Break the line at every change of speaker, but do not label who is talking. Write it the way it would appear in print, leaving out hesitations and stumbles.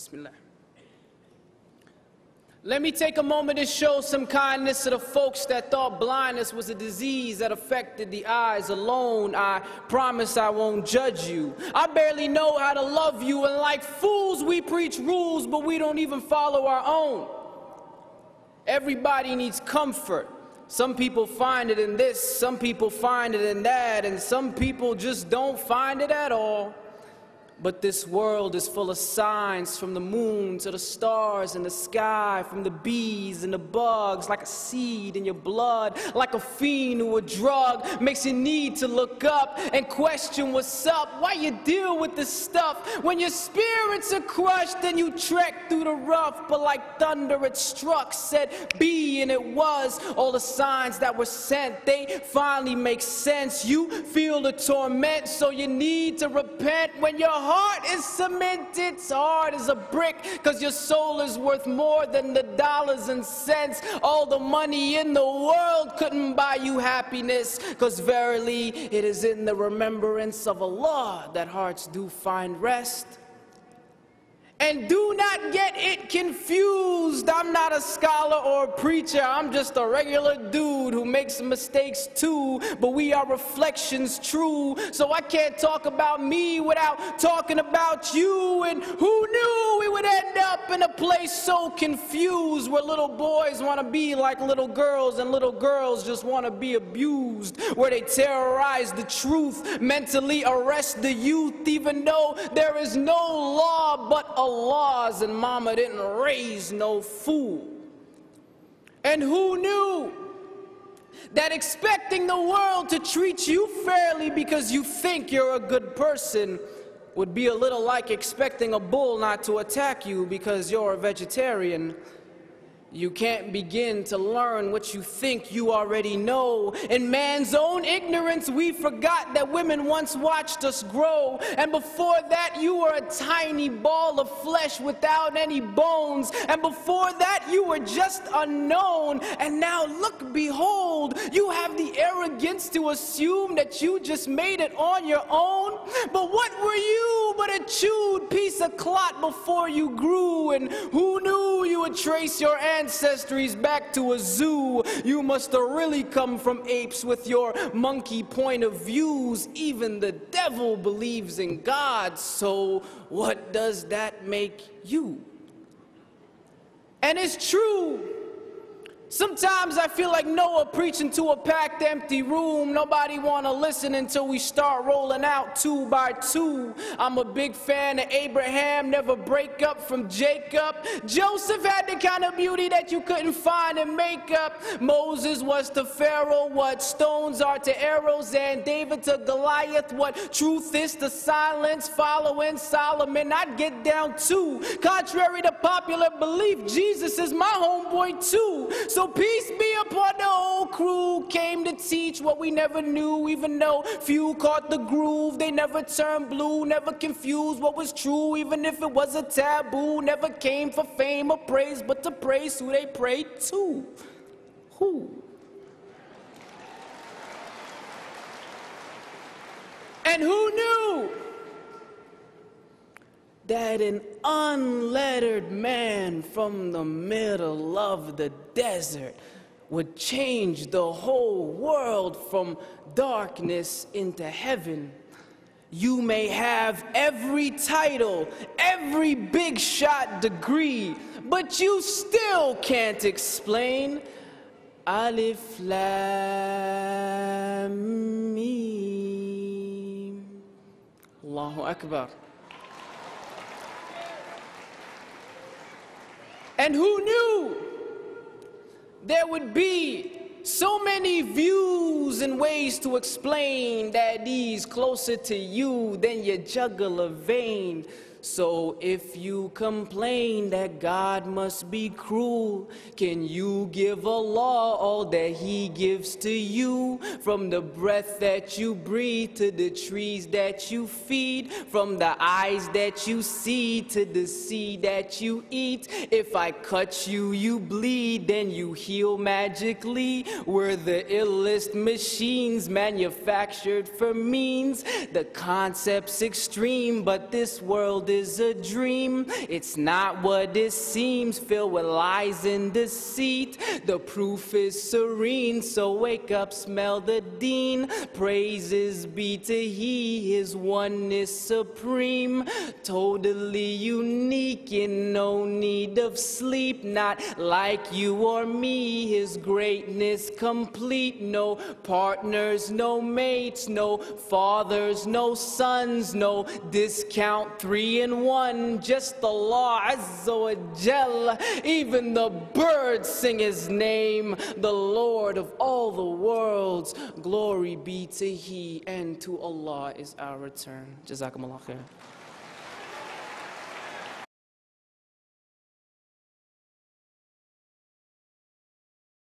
Bismillah. Let me take a moment to show some kindness to the folks that thought blindness was a disease that affected the eyes alone. I promise I won't judge you. I barely know how to love you, and like fools we preach rules, but we don't even follow our own. Everybody needs comfort. Some people find it in this, some people find it in that, and some people just don't find it at all. But this world is full of signs, from the moon to the stars in the sky, from the bees and the bugs, like a seed in your blood, like a fiend or a drug, makes you need to look up and question what's up, why you deal with this stuff. When your spirits are crushed and you trek through the rough, but like thunder it struck, said be, and it was. All the signs that were sent, they finally make sense. You feel the torment, so you need to repent. When your heart is cemented, hard as a brick, cause your soul is worth more than the dollars and cents. All the money in the world couldn't buy you happiness, cause verily it is in the remembrance of Allah that hearts do find rest. And do not get it confused. I'm not a scholar or a preacher. I'm just a regular dude who makes mistakes too. But we are reflections true. So I can't talk about me without talking about you. And who knew we would end up in a place so confused, where little boys want to be like little girls and little girls just want to be abused, where they terrorize the truth, mentally arrest the youth, even though there is no law but Allah's, and mama didn't raise no fool. And who knew that expecting the world to treat you fairly because you think you're a good person would be a little like expecting a bull not to attack you because you're a vegetarian? You can't begin to learn what you think you already know. In man's own ignorance, we forgot that women once watched us grow. And before that, you were a tiny ball of flesh without any bones. And before that, you were just unknown. And now look, behold, you have the arrogance to assume that you just made it on your own. But what were you but a chewed piece of clot before you grew? And who knew you would trace your ancestries back to a zoo? You must have really come from apes with your monkey point of views. Even the devil believes in God, so what does that make you? And it's true. Sometimes I feel like Noah preaching to a packed empty room. Nobody want to listen until we start rolling out 2 by 2. I'm a big fan of Abraham, never break up from Jacob. Joseph had the kind of beauty that you couldn't find in makeup. Moses was to Pharaoh what stones are to arrows, and David to Goliath what truth is to silence. Following Solomon, I'd get down too. Contrary to popular belief, Jesus is my homeboy too. So peace be upon the whole crew. Came to teach what we never knew, even though few caught the groove. They never turned blue, never confused what was true, even if it was a taboo. Never came for fame or praise, but to praise who they prayed to. Who? And who knew that an unlettered man from the middle of the desert would change the whole world from darkness into heaven? You may have every title, every big shot degree, but you still can't explain Alif Lam Mim. Allahu Akbar. And who knew there would be so many views and ways to explain that he's closer to you than your jugular vein? So if you complain that God must be cruel, can you give Allah all that He gives to you? From the breath that you breathe to the trees that you feed, from the eyes that you see to the seed that you eat. If I cut you, you bleed, then you heal magically. We're the illest machines manufactured for means. The concept's extreme, but this world is a dream. It's not what it seems, filled with lies and deceit. The proof is serene, so wake up, smell the dean. Praises be to He, His oneness supreme. Totally unique, in no need of sleep. Not like you or me, His greatness complete. No partners, no mates, no fathers, no sons, no discount 3 in 1. Just Allah Azza wa Jal. Even the birds sing His name, the Lord of all the worlds. Glory be to He, and to Allah is our return. Jazakumullah khair.